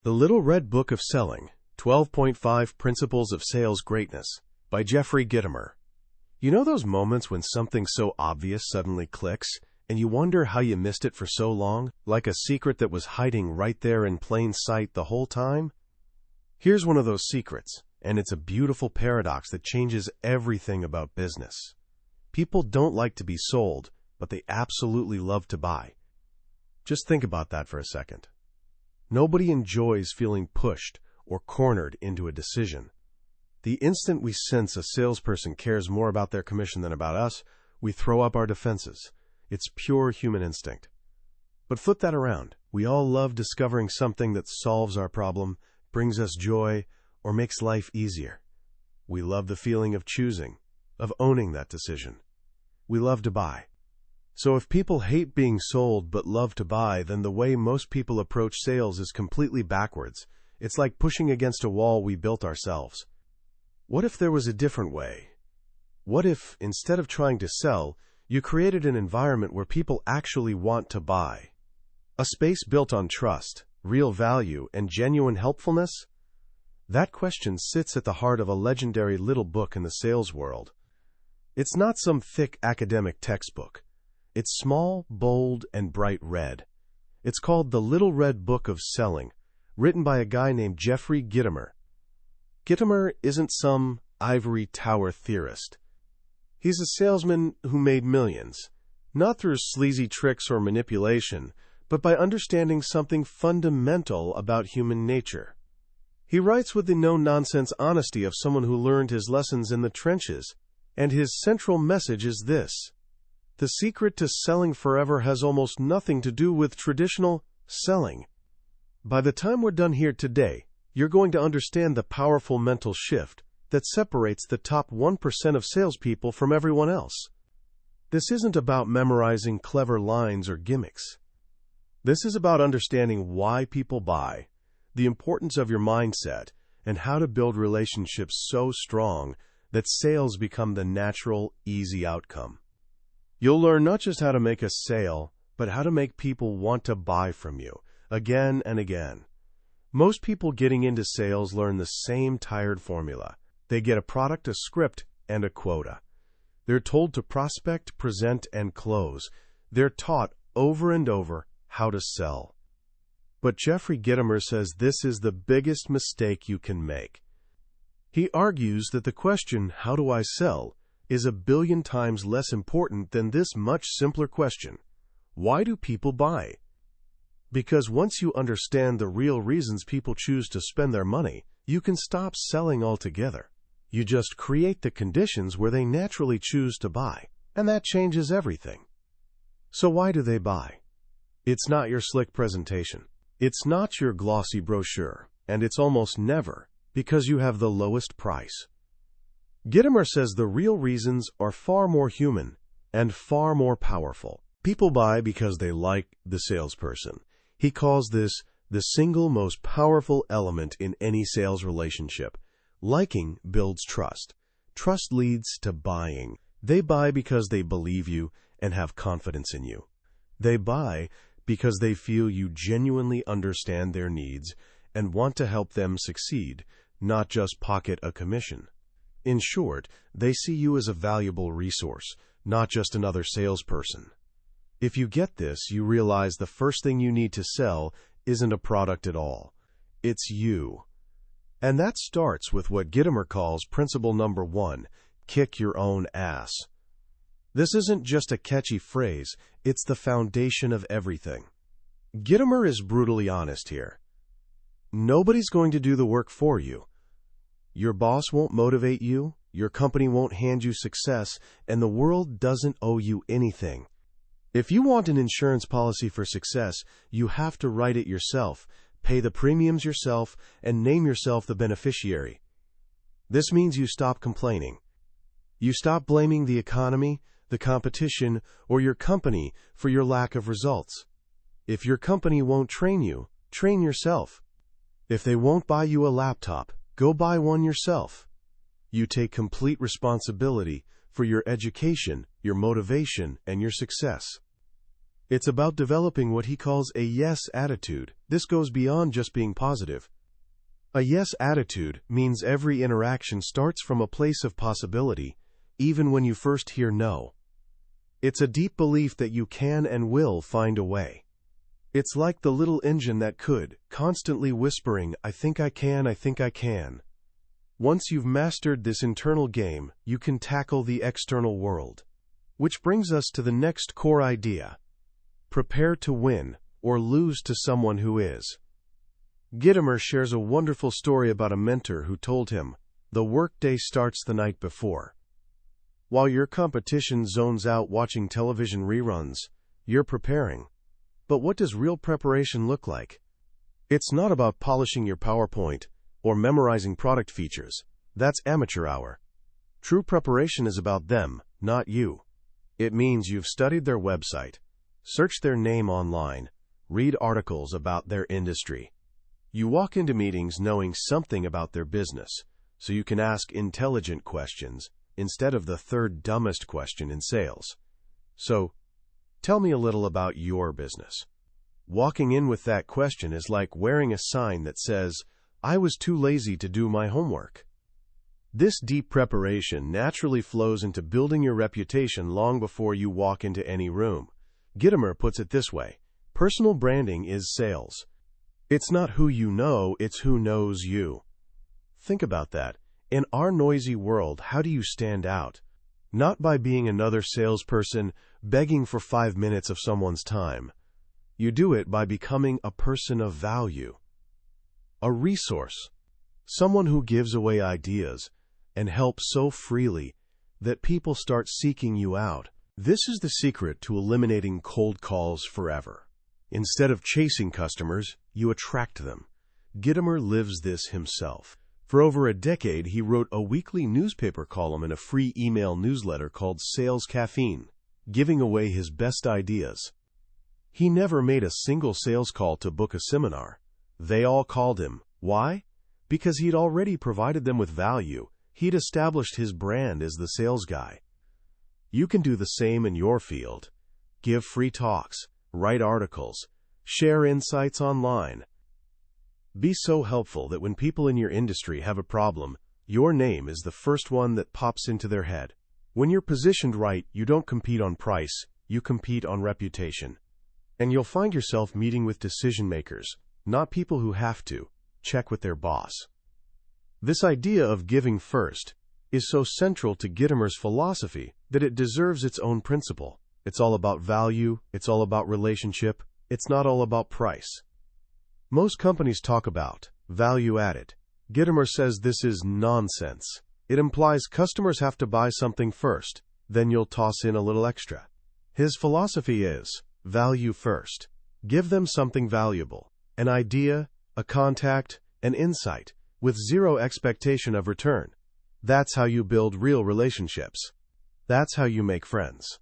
The Little Red Book of Selling, 12.5 Principles of Sales Greatness, by Jeffrey Gitomer. You know those moments when something so obvious suddenly clicks, and you wonder how you missed it for so long, like a secret that was hiding right there in plain sight the whole time? Here's one of those secrets, and it's a beautiful paradox that changes everything about business. People don't like to be sold, but they absolutely love to buy. Just think about that for a second. Nobody enjoys feeling pushed or cornered into a decision. The instant we sense a salesperson cares more about their commission than about us, we throw up our defenses. It's pure human instinct. But flip that around. We all love discovering something that solves our problem, brings us joy, or makes life easier. We love the feeling of choosing, of owning that decision. We love to buy. So if people hate being sold but love to buy, then the way most people approach sales is completely backwards. It's like pushing against a wall we built ourselves. What if there was a different way? What if, instead of trying to sell, you created an environment where people actually want to buy? A space built on trust, real value, and genuine helpfulness? That question sits at the heart of a legendary little book in the sales world. It's not some thick academic textbook. It's small, bold, and bright red. It's called The Little Red Book of Selling, written by a guy named Jeffrey Gitomer. Gitomer isn't some ivory tower theorist. He's a salesman who made millions, not through sleazy tricks or manipulation, but by understanding something fundamental about human nature. He writes with the no-nonsense honesty of someone who learned his lessons in the trenches, and his central message is this: the secret to selling forever has almost nothing to do with traditional selling. By the time we're done here today, you're going to understand the powerful mental shift that separates the top 1% of salespeople from everyone else. This isn't about memorizing clever lines or gimmicks. This is about understanding why people buy, the importance of your mindset, and how to build relationships so strong that sales become the natural, easy outcome. You'll learn not just how to make a sale, but how to make people want to buy from you, again and again. Most people getting into sales learn the same tired formula. They get a product, a script, and a quota. They're told to prospect, present, and close. They're taught over and over how to sell. But Jeffrey Gitomer says this is the biggest mistake you can make. He argues that the question, how do I sell, is a billion times less important than this much simpler question: why do people buy? Because once you understand the real reasons people choose to spend their money, you can stop selling altogether. You just create the conditions where they naturally choose to buy, and that changes everything. So why do they buy? It's not your slick presentation. It's not your glossy brochure, and it's almost never because you have the lowest price. Gitomer says the real reasons are far more human and far more powerful. People buy because they like the salesperson. He calls this the single most powerful element in any sales relationship. Liking builds trust. Trust leads to buying. They buy because they believe you and have confidence in you. They buy because they feel you genuinely understand their needs and want to help them succeed, not just pocket a commission. In short, they see you as a valuable resource, not just another salesperson. If you get this, you realize the first thing you need to sell isn't a product at all. It's you. And that starts with what Gitomer calls principle number 1, kick your own ass. This isn't just a catchy phrase, it's the foundation of everything. Gitomer is brutally honest here. Nobody's going to do the work for you. Your boss won't motivate you, your company won't hand you success, and the world doesn't owe you anything. If you want an insurance policy for success, you have to write it yourself, pay the premiums yourself, and name yourself the beneficiary. This means you stop complaining. You stop blaming the economy, the competition, or your company for your lack of results. If your company won't train you, train yourself. If they won't buy you a laptop, go buy one yourself. You take complete responsibility for your education, your motivation, and your success. It's about developing what he calls a yes attitude. This goes beyond just being positive. A yes attitude means every interaction starts from a place of possibility, even when you first hear no. It's a deep belief that you can and will find a way. It's like the little engine that could, constantly whispering, "I think I can, I think I can." Once you've mastered this internal game, you can tackle the external world. Which brings us to the next core idea. Prepare to win, or lose to someone who is. Gitomer shares a wonderful story about a mentor who told him, "The workday starts the night before. While your competition zones out watching television reruns, you're preparing. But what does real preparation look like? It's not about polishing your PowerPoint or memorizing product features. That's amateur hour. True preparation is about them, not you. It means you've studied their website, searched their name online, read articles about their industry. You walk into meetings knowing something about their business, so you can ask intelligent questions instead of the third dumbest question in sales. So, tell me a little about your business. Walking in with that question is like wearing a sign that says, "I was too lazy to do my homework." This deep preparation naturally flows into building your reputation long before you walk into any room. Gitomer puts it this way: personal branding is sales. It's not who you know, it's who knows you. Think about that. In our noisy world, how do you stand out? Not by being another salesperson begging for 5 minutes of someone's time. You do it by becoming a person of value. A resource. Someone who gives away ideas and helps so freely that people start seeking you out. This is the secret to eliminating cold calls forever. Instead of chasing customers, you attract them. Gitomer lives this himself. For over a decade, he wrote a weekly newspaper column in a free email newsletter called Sales Caffeine, giving away his best ideas. He never made a single sales call to book a seminar. They all called him. Why? Because he'd already provided them with value. He'd established his brand as the sales guy. You can do the same in your field. Give free talks, write articles, share insights online. Be so helpful that when people in your industry have a problem, your name is the first one that pops into their head. When you're positioned right, you don't compete on price, you compete on reputation. And you'll find yourself meeting with decision makers, not people who have to check with their boss. This idea of giving first is so central to Gitomer's philosophy that it deserves its own principle. It's all about value, it's all about relationship, it's not all about price. Most companies talk about value added. Gitomer says this is nonsense. It implies customers have to buy something first, then you'll toss in a little extra. His philosophy is value first. Give them something valuable, an idea, a contact, an insight, with zero expectation of return. That's how you build real relationships. That's how you make friends.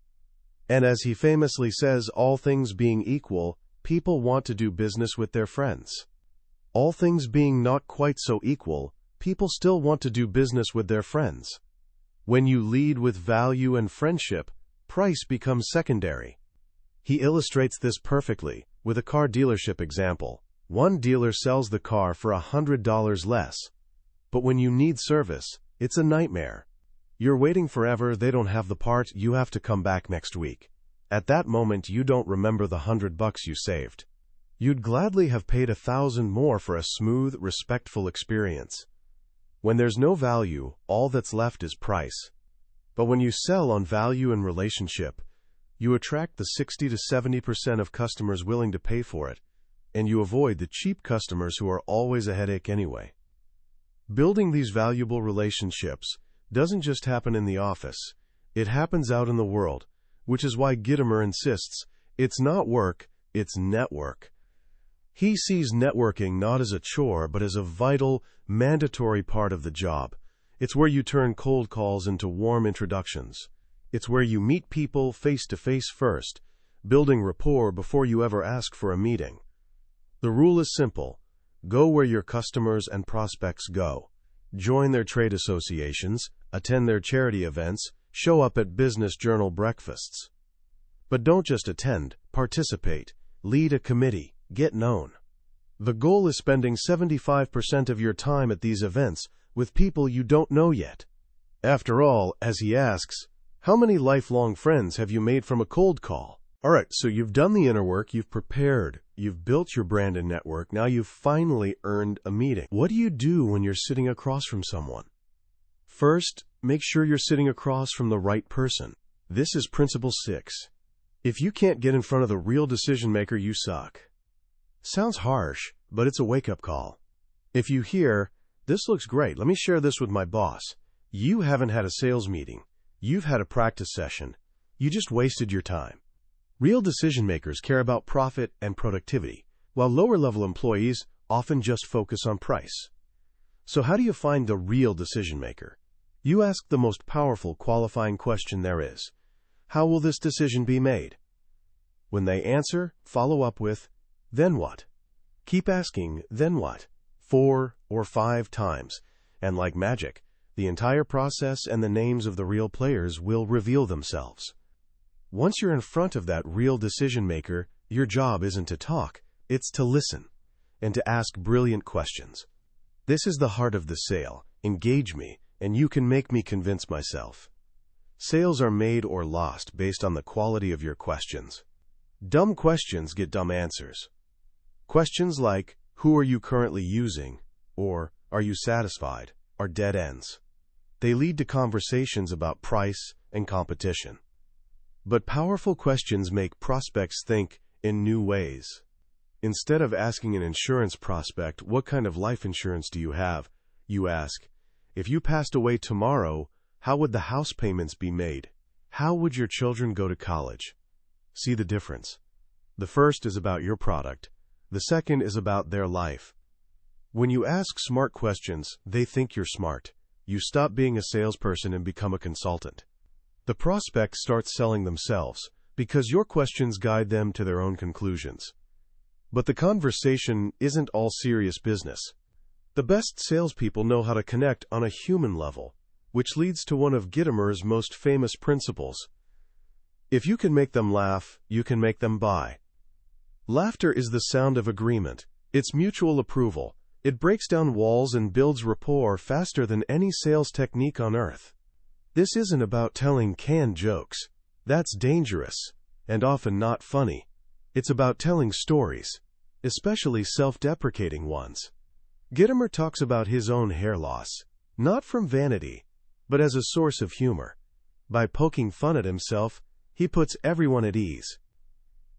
And as he famously says, all things being equal, people want to do business with their friends. All things being not quite so equal, people still want to do business with their friends. When you lead with value and friendship, price becomes secondary. He illustrates this perfectly with a car dealership example. One dealer sells the car for $100 less. But when you need service, it's a nightmare. You're waiting forever, they don't have the part, you have to come back next week. At that moment, you don't remember the $100 you saved. You'd gladly have paid $1,000 more for a smooth, respectful experience. When there's no value, all that's left is price. But when you sell on value and relationship, you attract the 60 to 70% of customers willing to pay for it, and you avoid the cheap customers who are always a headache anyway. Building these valuable relationships doesn't just happen in the office. It happens out in the world, which is why Gitomer insists it's not work, it's network. He sees networking not as a chore, but as a vital, mandatory part of the job. It's where you turn cold calls into warm introductions. It's where you meet people face to face first, building rapport before you ever ask for a meeting. The rule is simple. Go where your customers and prospects go. Join their trade associations, attend their charity events, show up at business journal breakfasts. But don't just attend, participate, lead a committee, get known. The goal is spending 75% of your time at these events with people you don't know yet. After all, as he asks, how many lifelong friends have you made from a cold call? All right, so you've done the inner work, you've prepared, you've built your brand and network, now you've finally earned a meeting. What do you do when you're sitting across from someone? First, make sure you're sitting across from the right person. This is Principle 6. If you can't get in front of the real decision maker, you suck. Sounds harsh, but it's a wake-up call. If you hear, this looks great, let me share this with my boss, you haven't had a sales meeting. You've had a practice session. You just wasted your time. Real decision makers care about profit and productivity, while lower-level employees often just focus on price. So how do you find the real decision maker? You ask the most powerful qualifying question there is. How will this decision be made? When they answer, follow up with, then what? Keep asking, then what? 4 or 5 times, and like magic, the entire process and the names of the real players will reveal themselves. Once you're in front of that real decision maker, your job isn't to talk, it's to listen, and to ask brilliant questions. This is the heart of the sale. Engage me, and you can make me convince myself. Sales are made or lost based on the quality of your questions. Dumb questions get dumb answers. Questions like, who are you currently using? Or, are you satisfied? Are dead ends. They lead to conversations about price and competition. But powerful questions make prospects think in new ways. Instead of asking an insurance prospect, what kind of life insurance do you have? You ask, if you passed away tomorrow, how would the house payments be made? How would your children go to college? See the difference. The first is about your product. The second is about their life. When you ask smart questions, they think you're smart. You stop being a salesperson and become a consultant. The prospect starts selling themselves because your questions guide them to their own conclusions. But the conversation isn't all serious business. The best salespeople know how to connect on a human level, which leads to one of Gitomer's most famous principles. If you can make them laugh, you can make them buy. Laughter is the sound of agreement. It's mutual approval. It breaks down walls and builds rapport faster than any sales technique on earth. This isn't about telling canned jokes. That's dangerous, and often not funny. It's about telling stories, especially self-deprecating ones. Gitomer talks about his own hair loss, not from vanity, but as a source of humor. By poking fun at himself, he puts everyone at ease.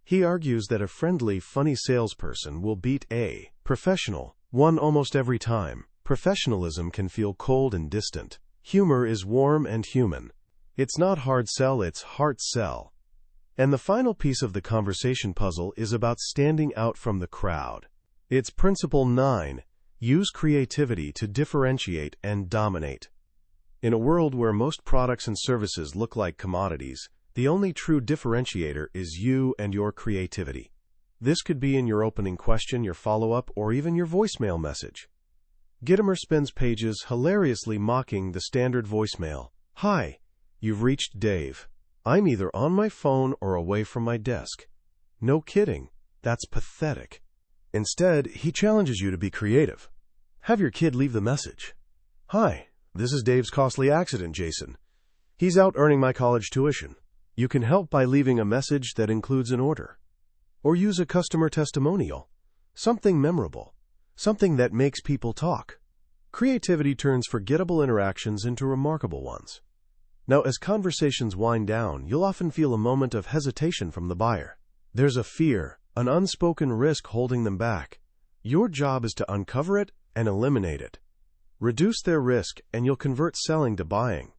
He argues that a friendly, funny salesperson will beat a professional one almost every time. Professionalism can feel cold and distant. Humor is warm and human. It's not hard sell, it's heart sell. And the final piece of the conversation puzzle is about standing out from the crowd. It's Principle 9. Use creativity to differentiate and dominate. In a world where most products and services look like commodities, the only true differentiator is you and your creativity. This could be in your opening question, your follow-up, or even your voicemail message. Gitomer spends pages hilariously mocking the standard voicemail. Hi, you've reached Dave. I'm either on my phone or away from my desk. No kidding, that's pathetic. Instead, he challenges you to be creative. Have your kid leave the message. Hi, this is Dave's costly accident, Jason. He's out earning my college tuition. You can help by leaving a message that includes an order. Or use a customer testimonial. Something memorable. Something that makes people talk. Creativity turns forgettable interactions into remarkable ones. Now, as conversations wind down, you'll often feel a moment of hesitation from the buyer. There's a fear, an unspoken risk holding them back. Your job is to uncover it and eliminate it. Reduce their risk, and you'll convert selling to buying.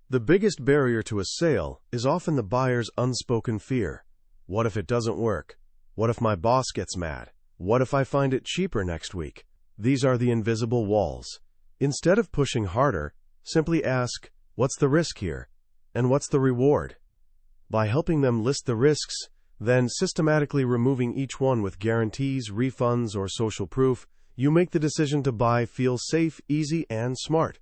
The biggest barrier to a sale is often the buyer's unspoken fear. What if it doesn't work? What if my boss gets mad? What if I find it cheaper next week? These are the invisible walls. Instead of pushing harder, simply ask, what's the risk here? And what's the reward? By helping them list the risks, then systematically removing each one with guarantees, refunds, or social proof, you make the decision to buy feel safe, easy, and smart.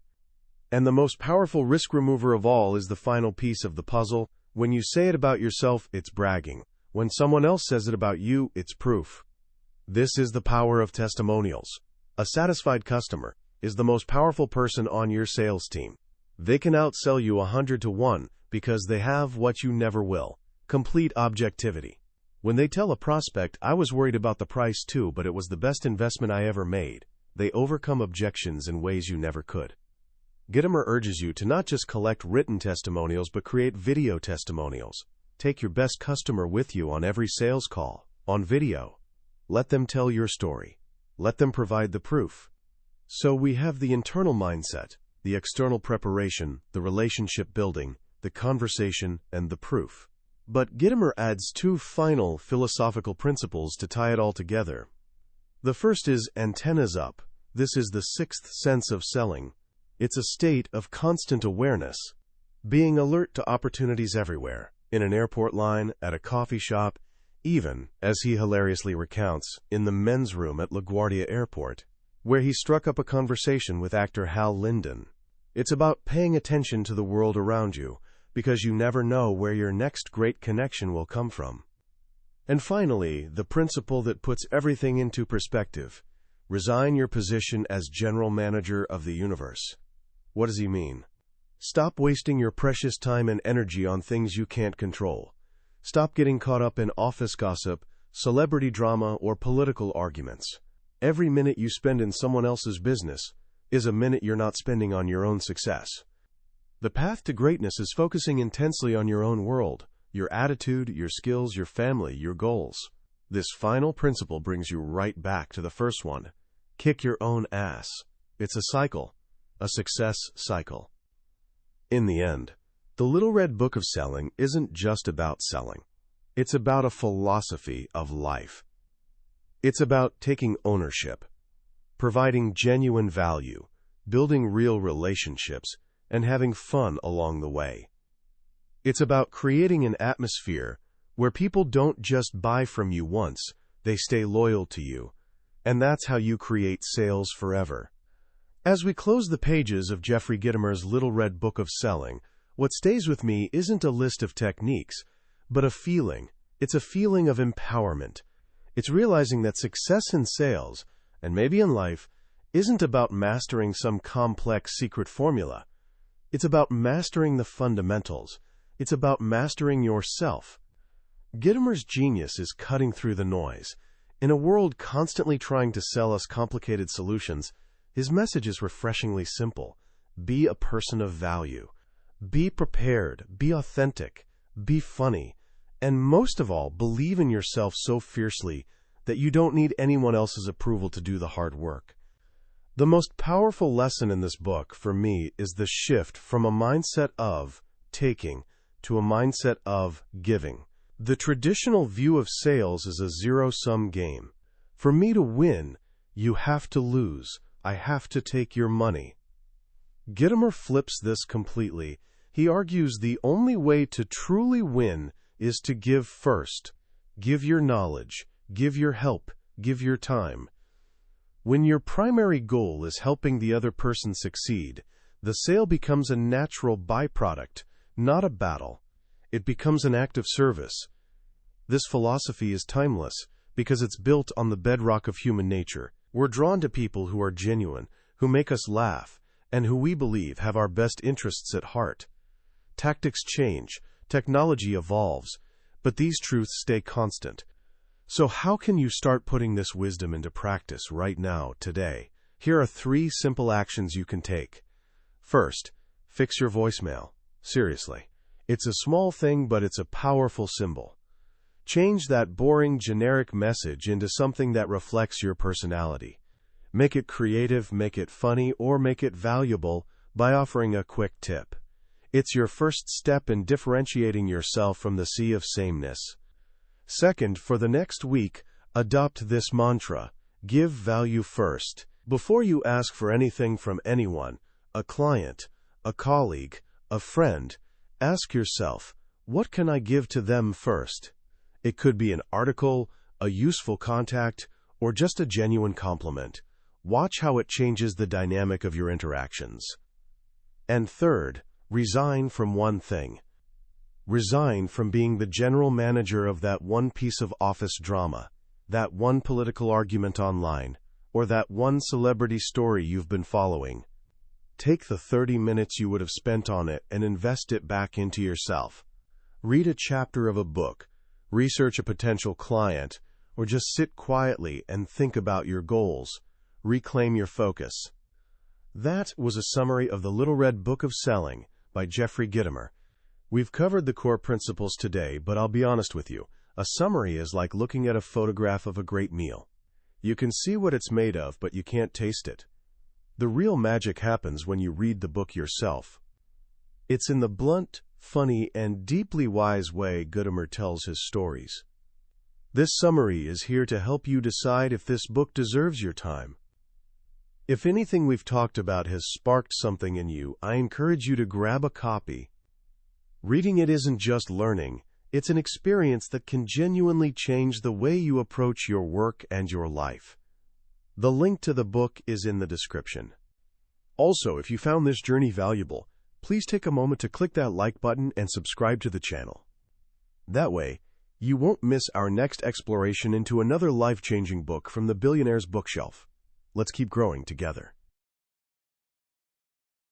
And the most powerful risk remover of all is the final piece of the puzzle. When you say it about yourself, it's bragging. When someone else says it about you, it's proof. This is the power of testimonials. A satisfied customer is the most powerful person on your sales team. They can outsell you 100 to 1 because they have what you never will: complete objectivity. When they tell a prospect, "I was worried about the price too, but it was the best investment I ever made," they overcome objections in ways you never could. Gitomer urges you to not just collect written testimonials, but create video testimonials. Take your best customer with you on every sales call, on video. Let them tell your story. Let them provide the proof. So we have the internal mindset, the external preparation, the relationship building, the conversation, and the proof. But Gitomer adds 2 final philosophical principles to tie it all together. The first is antennas up. This is the 6th sense of selling. It's a state of constant awareness, being alert to opportunities everywhere, in an airport line, at a coffee shop, even, as he hilariously recounts, in the men's room at LaGuardia Airport, where he struck up a conversation with actor Hal Linden. It's about paying attention to the world around you, because you never know where your next great connection will come from. And finally, the principle that puts everything into perspective: resign your position as general manager of the universe. What does he mean? Stop wasting your precious time and energy on things you can't control. Stop getting caught up in office gossip, celebrity drama, or political arguments. Every minute you spend in someone else's business is a minute you're not spending on your own success. The path to greatness is focusing intensely on your own world, your attitude, your skills, your family, your goals. This final principle brings you right back to the first one. Kick your own ass. It's a cycle, a success cycle. In the end, the Little Red Book of Selling isn't just about selling. It's about a philosophy of life. It's about taking ownership, providing genuine value, building real relationships, and having fun along the way. It's about creating an atmosphere where people don't just buy from you once, they stay loyal to you. And that's how you create sales forever. As we close the pages of Jeffrey Gitomer's Little Red Book of Selling, what stays with me isn't a list of techniques, but a feeling. It's a feeling of empowerment. It's realizing that success in sales, and maybe in life, isn't about mastering some complex secret formula. It's about mastering the fundamentals. It's about mastering yourself. Gitomer's genius is cutting through the noise. In a world constantly trying to sell us complicated solutions, his message is refreshingly simple. Be a person of value. Be prepared. Be authentic. Be funny. And most of all, believe in yourself so fiercely that you don't need anyone else's approval to do the hard work. The most powerful lesson in this book, for me, is the shift from a mindset of taking to a mindset of giving. The traditional view of sales is a zero-sum game. For me to win, you have to lose. I have to take your money. Gitomer flips this completely. He argues the only way to truly win is to give first. Give your knowledge. Give your help. Give your time. When your primary goal is helping the other person succeed, the sale becomes a natural byproduct, not a battle. It becomes an act of service. This philosophy is timeless because it's built on the bedrock of human nature. We're drawn to people who are genuine, who make us laugh, and who we believe have our best interests at heart. Tactics change, technology evolves, but these truths stay constant. So how can you start putting this wisdom into practice right now, today? Here are 3 simple actions you can take. First, fix your voicemail. Seriously. It's a small thing, but it's a powerful symbol. Change that boring, generic message into something that reflects your personality. Make it creative, make it funny, or make it valuable by offering a quick tip. It's your first step in differentiating yourself from the sea of sameness. Second, for the next week, adopt this mantra: give value first. Before you ask for anything from anyone, a client, a colleague, a friend, ask yourself, what can I give to them first? It could be an article, a useful contact, or just a genuine compliment. Watch how it changes the dynamic of your interactions. And third, resign from one thing. Resign from being the general manager of that one piece of office drama, that one political argument online, or that one celebrity story you've been following. Take the 30 minutes you would have spent on it and invest it back into yourself. Read a chapter of a book, research a potential client, or just sit quietly and think about your goals. Reclaim your focus. That was a summary of The Little Red Book of Selling by Jeffrey Gitomer. We've covered the core principles today, but I'll be honest with you, a summary is like looking at a photograph of a great meal. You can see what it's made of, but you can't taste it. The real magic happens when you read the book yourself. It's in the blunt, funny, and deeply wise way Gitomer tells his stories. This summary is here to help you decide if this book deserves your time. If anything we've talked about has sparked something in you, I encourage you to grab a copy. Reading it isn't just learning, it's an experience that can genuinely change the way you approach your work and your life. The link to the book is in the description. Also, if you found this journey valuable, please take a moment to click that like button and subscribe to the channel. That way, you won't miss our next exploration into another life-changing book from the billionaire's bookshelf. Let's keep growing together.